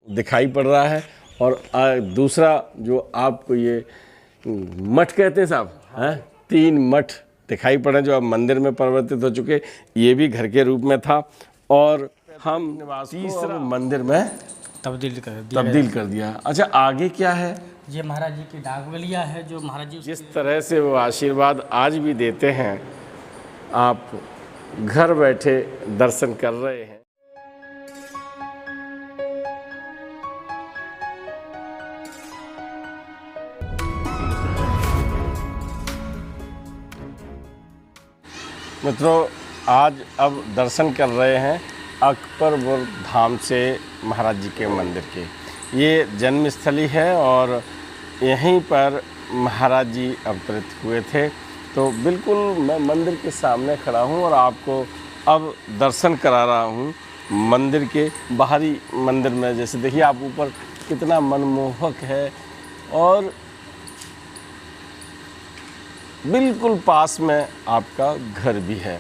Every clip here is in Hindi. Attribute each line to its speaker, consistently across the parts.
Speaker 1: दिखाई पड़ रहा है। और दूसरा जो आपको ये मठ कहते हैं साहब, हैं 3 मठ दिखाई पड़े जो अब मंदिर में परिवर्तित हो चुके। ये भी घर के रूप में था और हम तीसरा मंदिर में
Speaker 2: तब्दील कर दिया।
Speaker 1: अच्छा, आगे क्या है?
Speaker 2: ये महाराज जी की डाकबलिया है जो महाराज जी
Speaker 1: जिस तरह से वो आशीर्वाद आज भी देते हैं, आप घर बैठे दर्शन कर रहे हैं। मित्रों, आज अब दर्शन कर रहे हैं अकबरपुर धाम से महाराज जी के मंदिर के। ये जन्मस्थली है और यहीं पर महाराज जी अवतरित हुए थे। तो बिल्कुल मैं मंदिर के सामने खड़ा हूँ और आपको अब दर्शन करा रहा हूँ मंदिर के बाहरी मंदिर में। जैसे देखिए आप ऊपर कितना मनमोहक है और बिल्कुल पास में आपका घर भी है।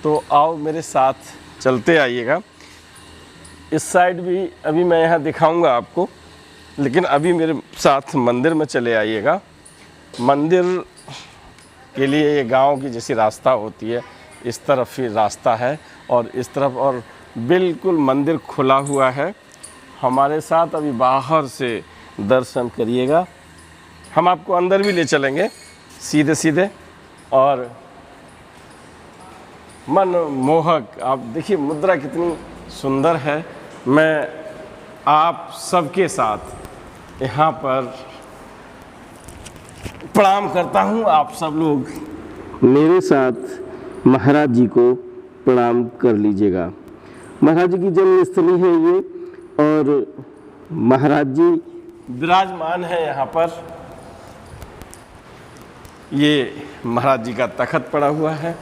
Speaker 1: तो आओ मेरे साथ चलते आइएगा। इस साइड भी अभी मैं यहाँ दिखाऊंगा आपको, लेकिन अभी मेरे साथ मंदिर में चले आइएगा। मंदिर के लिए ये गांव की जैसी रास्ता होती है, इस तरफ ही रास्ता है और इस तरफ, और बिल्कुल मंदिर खुला हुआ है। हमारे साथ अभी बाहर से दर्शन करिएगा। हम आपको अंदर भी ले चलेंगे सीधे सीधे। और मनमोहक आप देखिए, मुद्रा कितनी सुंदर है। मैं आप सबके साथ यहाँ पर प्रणाम करता हूँ। आप सब लोग मेरे साथ महाराज जी को प्रणाम कर लीजिएगा। महाराज जी की जन्मस्थली है ये और महाराज जी विराजमान है यहाँ पर। ये महाराज जी का तखत पड़ा हुआ है,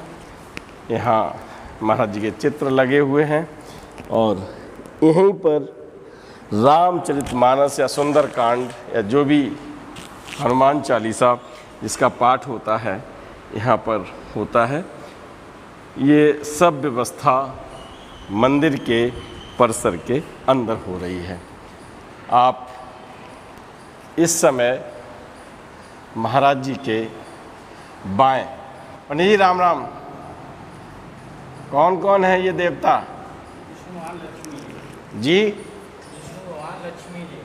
Speaker 1: यहाँ महाराज जी के चित्र लगे हुए हैं और यहीं पर रामचरितमानस या सुंदरकांड या जो भी हनुमान चालीसा जिसका पाठ होता है यहाँ पर होता है। ये सब व्यवस्था मंदिर के परिसर के अंदर हो रही है। आप इस समय महाराज जी के बाएं, पंडित जी राम राम, कौन कौन है ये देवता जी?
Speaker 2: लक्ष्मी जी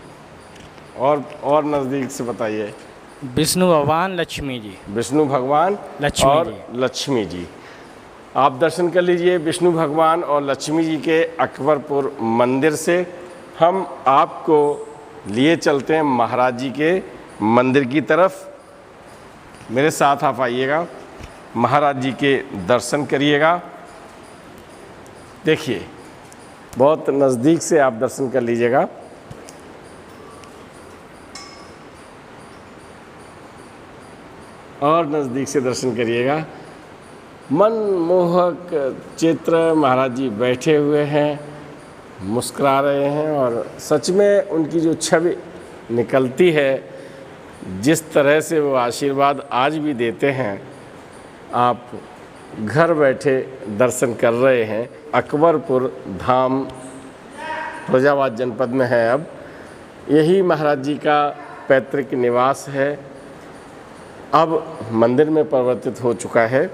Speaker 1: और नज़दीक से बताइए।
Speaker 2: विष्णु भगवान लक्ष्मी जी,
Speaker 1: विष्णु भगवान
Speaker 2: लक्ष्मी
Speaker 1: और
Speaker 2: जी।
Speaker 1: लक्ष्मी जी। आप दर्शन कर लीजिए विष्णु भगवान और लक्ष्मी जी के अकबरपुर मंदिर से। हम आपको लिए चलते हैं महाराज जी के मंदिर की तरफ। मेरे साथ आप आइएगा, महाराज जी के दर्शन करिएगा। देखिए बहुत नज़दीक से आप दर्शन कर लीजिएगा। और नज़दीक से दर्शन करिएगा। मनमोहक चित्र, महाराज जी बैठे हुए हैं, मुस्कुरा रहे हैं और सच में उनकी जो छवि निकलती है, जिस तरह से वो आशीर्वाद आज भी देते हैं, आप घर बैठे दर्शन कर रहे हैं। अकबरपुर धाम फिरोजाबाद जनपद में है। अब यही महाराज जी का पैतृक निवास है, अब मंदिर में परिवर्तित हो चुका है।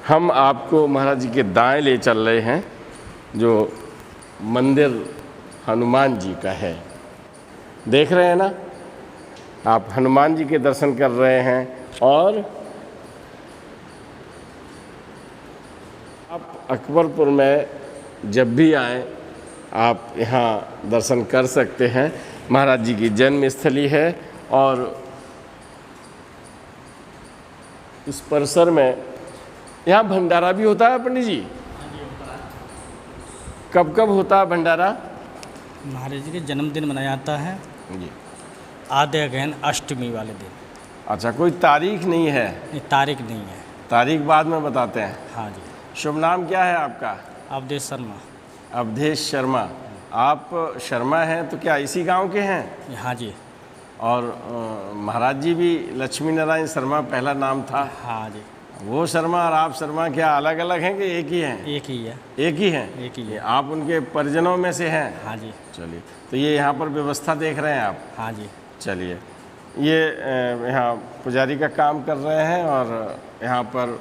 Speaker 1: हम आपको महाराज जी के दाएं ले चल रहे हैं, जो मंदिर हनुमान जी का है। देख रहे हैं ना, आप हनुमान जी के दर्शन कर रहे हैं। और आप अकबरपुर में जब भी आएँ आप यहाँ दर्शन कर सकते हैं। महाराज जी की जन्मस्थली है और इस परिसर में यहाँ भंडारा भी होता है। पंडित जी, कब कब होता है भंडारा?
Speaker 2: महाराज जी के जन्मदिन मनाया जाता है
Speaker 1: जी,
Speaker 2: आधे गहन अष्टमी वाले दिन।
Speaker 1: अच्छा, कोई तारीख नहीं है?
Speaker 2: नहीं, तारीख नहीं है।
Speaker 1: तारीख बाद में बताते हैं।
Speaker 2: हाँ जी।
Speaker 1: शुभ नाम क्या है आपका?
Speaker 2: अवधेश शर्मा।
Speaker 1: अवधेश शर्मा। आप शर्मा हैं तो क्या इसी गांव के हैं?
Speaker 2: हाँ जी।
Speaker 1: और महाराज जी भी लक्ष्मी नारायण शर्मा पहला नाम था?
Speaker 2: हाँ जी।
Speaker 1: वो शर्मा और आप शर्मा क्या अलग अलग हैं कि एक ही हैं?
Speaker 2: एक ही है।
Speaker 1: एक ही हैं।
Speaker 2: एक ही
Speaker 1: ये
Speaker 2: है।
Speaker 1: आप उनके परिजनों में से हैं?
Speaker 2: हाँ जी।
Speaker 1: चलिए, तो ये यहाँ पर व्यवस्था देख रहे हैं आप?
Speaker 2: हाँ जी।
Speaker 1: चलिए, ये यहाँ पुजारी का काम कर रहे हैं। और यहाँ पर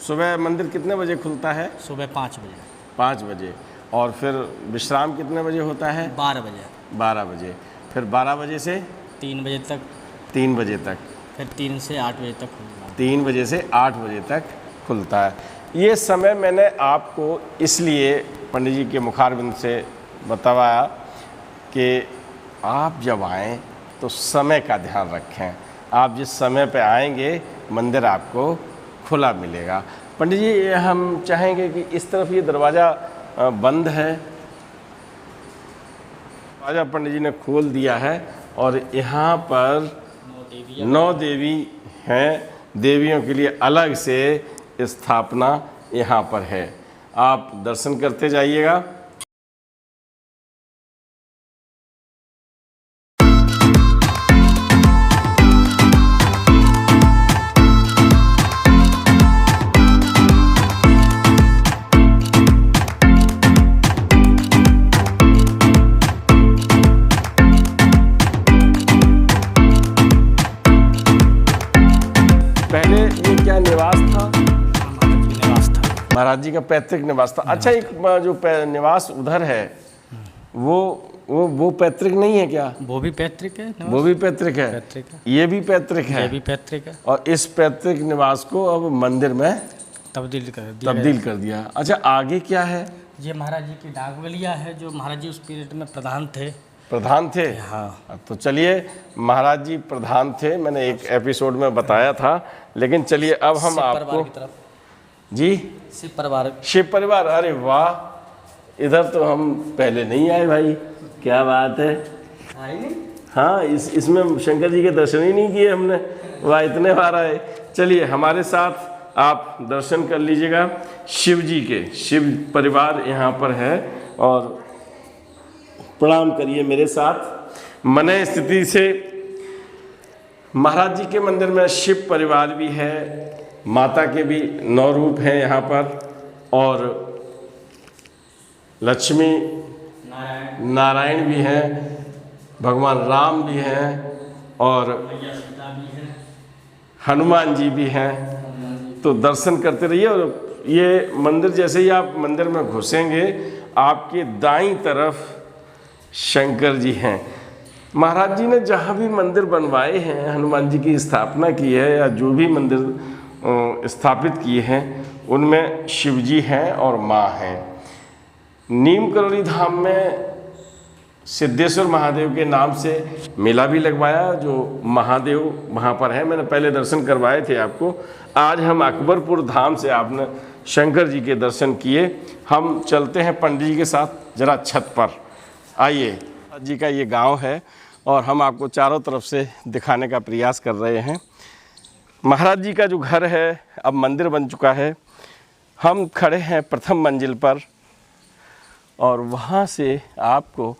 Speaker 1: सुबह मंदिर कितने बजे खुलता है?
Speaker 2: सुबह 5 बजे।
Speaker 1: 5 बजे। और फिर विश्राम कितने बजे होता है?
Speaker 2: 12 बजे।
Speaker 1: 12 बजे। फिर 12 बजे से
Speaker 2: 3 बजे तक।
Speaker 1: 3 बजे तक।
Speaker 2: फिर 3 से 8 बजे तक खुलता है।
Speaker 1: 3 बजे से 8 बजे तक खुलता है। ये समय मैंने आपको इसलिए पंडित जी के मुखारबिंद से बताया कि आप जब आएँ तो समय का ध्यान रखें। आप जिस समय पे आएंगे मंदिर आपको खुला मिलेगा। पंडित जी, हम चाहेंगे कि इस तरफ ये दरवाज़ा बंद है, दरवाज़ा पंडित जी ने खोल दिया है और यहाँ पर 9 देवी हैं। देवियों के लिए अलग से स्थापना यहाँ पर है। आप दर्शन करते जाइएगा। पहले ये क्या निवास था?
Speaker 2: निवास था।
Speaker 1: महाराज जी का पैतृक निवास था। अच्छा, एक जो निवास उधर है वो पैतृक नहीं है क्या?
Speaker 2: वो भी पैतृक है। निवास।
Speaker 1: वो भी पैतृक है।
Speaker 2: पैतृक है।
Speaker 1: ये भी पैतृक है।
Speaker 2: ये भी पैतृक है।
Speaker 1: और इस पैतृक निवास को अब मंदिर में
Speaker 2: तब्दील कर दिया।
Speaker 1: अच्छा, आगे क्या है?
Speaker 2: ये महाराज जी की डाक बलिया है, जो महाराज जी उस पीरियड में प्रधान थे। हाँ।
Speaker 1: तो चलिए, महाराज जी प्रधान थे, मैंने एक एपिसोड में बताया था। लेकिन चलिए अब हम आपको जी शिव परिवार, अरे वाह, इधर तो हम पहले नहीं आए भाई, क्या बात है। हाँ, इसमें शंकर जी के दर्शन ही नहीं किए हमने, वाह इतने बार आए। चलिए हमारे साथ आप दर्शन कर लीजिएगा शिव जी के। शिव परिवार यहाँ पर है और प्रणाम करिए मेरे साथ मने स्थिति से। महाराज जी के मंदिर में शिव परिवार भी है, माता के भी 9 रूप हैं यहाँ पर, और लक्ष्मी नारायण भी हैं, भगवान राम भी हैं और हनुमान जी भी हैं। तो दर्शन करते रहिए। और ये मंदिर जैसे ही आप मंदिर में घुसेंगे, आपके दाईं तरफ शंकर जी हैं। महाराज जी ने जहाँ भी मंदिर बनवाए हैं, हनुमान जी की स्थापना की है या जो भी मंदिर स्थापित किए हैं, उनमें शिव जी हैं और माँ हैं। नीम करोली धाम में सिद्धेश्वर महादेव के नाम से मेला भी लगवाया, जो महादेव वहाँ पर है। मैंने पहले दर्शन करवाए थे आपको। आज हम अकबरपुर धाम से आपने शंकर जी के दर्शन किए। हम चलते हैं पंडित जी के साथ जरा छत पर। आइए, जी का ये गांव है और हम आपको चारों तरफ से दिखाने का प्रयास कर रहे हैं। महाराज जी का जो घर है, अब मंदिर बन चुका है। हम खड़े हैं प्रथम मंजिल पर और वहाँ से आपको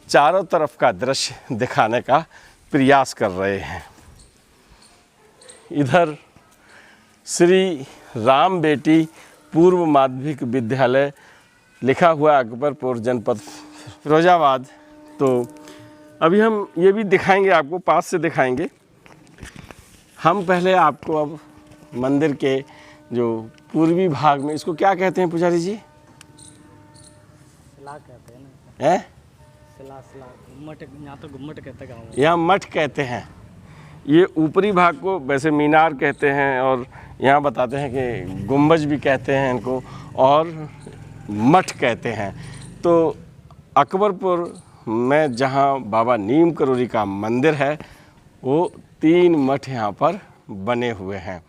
Speaker 1: चारों तरफ का दृश्य दिखाने का प्रयास कर रहे हैं। इधर श्री राम बेटी पूर्व माध्यमिक विद्यालय लिखा हुआ, अकबरपुर जनपद फिरोजाबाद। तो अभी हम ये भी दिखाएंगे आपको, पास से दिखाएंगे। हम पहले आपको अब मंदिर के जो पूर्वी भाग में, इसको क्या कहते हैं पुजारी जी?
Speaker 2: सिला कहते हैं ना।
Speaker 1: हैं?
Speaker 2: गुम्मट, यहाँ तो गुम्मट कहते हैं।
Speaker 1: यहाँ मठ कहते हैं। ये ऊपरी भाग को वैसे मीनार कहते हैं और यहाँ बताते हैं कि गुम्बज भी कहते हैं इनको, और मठ कहते हैं। तो अकबरपुर में जहाँ बाबा नीम करोली का मंदिर है, वो 3 मठ यहाँ पर बने हुए हैं।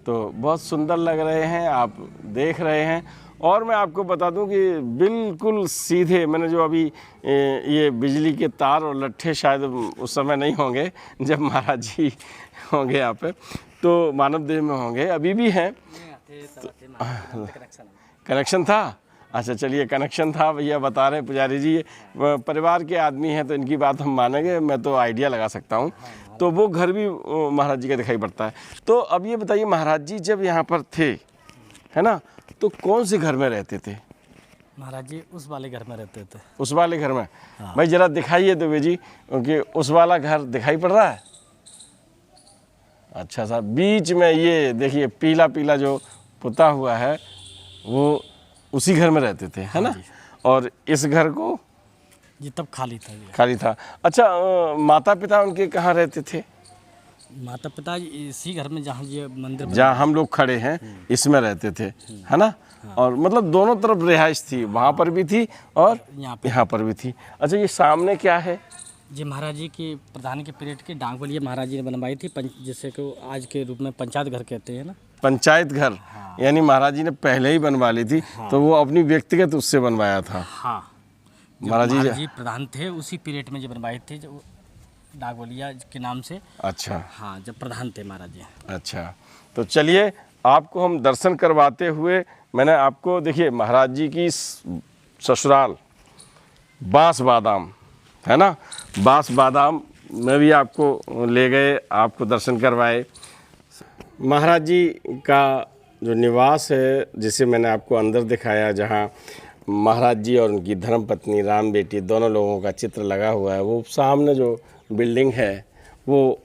Speaker 1: तो बहुत सुंदर लग रहे हैं, आप देख रहे हैं। और मैं आपको बता दूं कि बिल्कुल सीधे, मैंने जो अभी ये बिजली के तार और लट्ठे शायद उस समय नहीं होंगे जब महाराज जी होंगे यहाँ पे, तो मानव देह में होंगे, अभी भी हैं। कनेक्शन था? अच्छा चलिए, कनेक्शन था भैया बता रहे हैं पुजारी जी। परिवार के आदमी हैं तो इनकी बात हम मानेंगे, मैं तो आइडिया लगा सकता हूँ। तो वो घर भी महाराज जी का दिखाई पड़ता है। तो अब ये बताइए, महाराज जी जब यहाँ पर थे, है ना, तो कौन से घर में रहते थे?
Speaker 2: महाराज जी उस वाले घर में रहते थे।
Speaker 1: उस वाले घर में? भाई जरा दिखाइए दुबे जी, क्योंकि उस वाला घर दिखाई पड़ रहा है। अच्छा साहब, बीच में ये देखिए पीला पीला जो पुता हुआ है, वो उसी घर में रहते थे, है ना? और इस घर को
Speaker 2: जी तब खाली था। ये
Speaker 1: खाली था। अच्छा, माता पिता उनके कहाँ रहते थे?
Speaker 2: माता पिता इसी घर में जहाँ ये मंदिर
Speaker 1: जहाँ हम लोग खड़े हैं इसमें रहते थे, है ना? और मतलब दोनों तरफ रिहाइश थी, वहाँ पर भी थी और यहाँ पर भी थी। अच्छा, ये सामने क्या है?
Speaker 2: जी महाराज जी की प्रधान के पीरियड की डाक बलिया महाराज जी ने बनवाई थी, जिसे को आज के रूप में पंचायत घर कहते हैं ना।
Speaker 1: पंचायत घर, यानी महाराज जी ने पहले ही बनवा ली थी। तो वो अपनी व्यक्तिगत उससे बनवाया था।
Speaker 2: हाँ,
Speaker 1: महाराज
Speaker 2: जी प्रधान थे उसी पीरियड में जो बनवाई थी, जो डाक बलिया के नाम से। अच्छा, हाँ, जब प्रधान थे महाराज जी। अच्छा,
Speaker 1: तो चलिए आपको हम दर्शन करवाते हुए, मैंने आपको देखिए महाराज जी की ससुराल बांस बादाम, है ना, बांस बादाम में भी आपको ले गए, आपको दर्शन करवाए। महाराज जी का जो निवास है, जिसे मैंने आपको अंदर दिखाया, जहाँ महाराज जी और उनकी धर्मपत्नी राम बेटी दोनों लोगों का चित्र लगा हुआ है, वो सामने जो बिल्डिंग है वो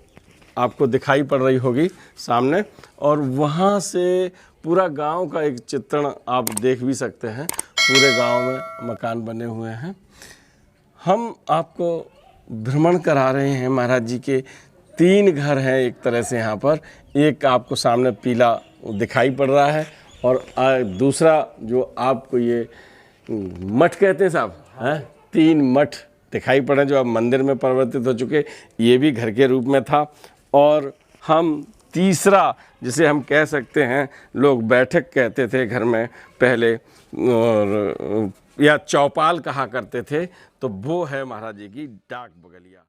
Speaker 1: आपको दिखाई पड़ रही होगी सामने। और वहाँ से पूरा गांव का एक चित्रण आप देख भी सकते हैं। पूरे गांव में मकान बने हुए हैं। हम आपको भ्रमण करा रहे हैं। महाराज जी के 3 घर हैं एक तरह से यहाँ पर। एक आपको सामने पीला दिखाई पड़ रहा है, और दूसरा जो आपको ये मठ कहते हैं साहब, हैं, 3 मठ दिखाई पड़े जो अब मंदिर में परिवर्तित हो चुके, ये भी घर के रूप में था। और हम तीसरा, जिसे हम कह सकते हैं, लोग बैठक कहते थे घर में पहले, और या चौपाल कहा करते थे, तो वो है महाराज जी की डाक बगलिया।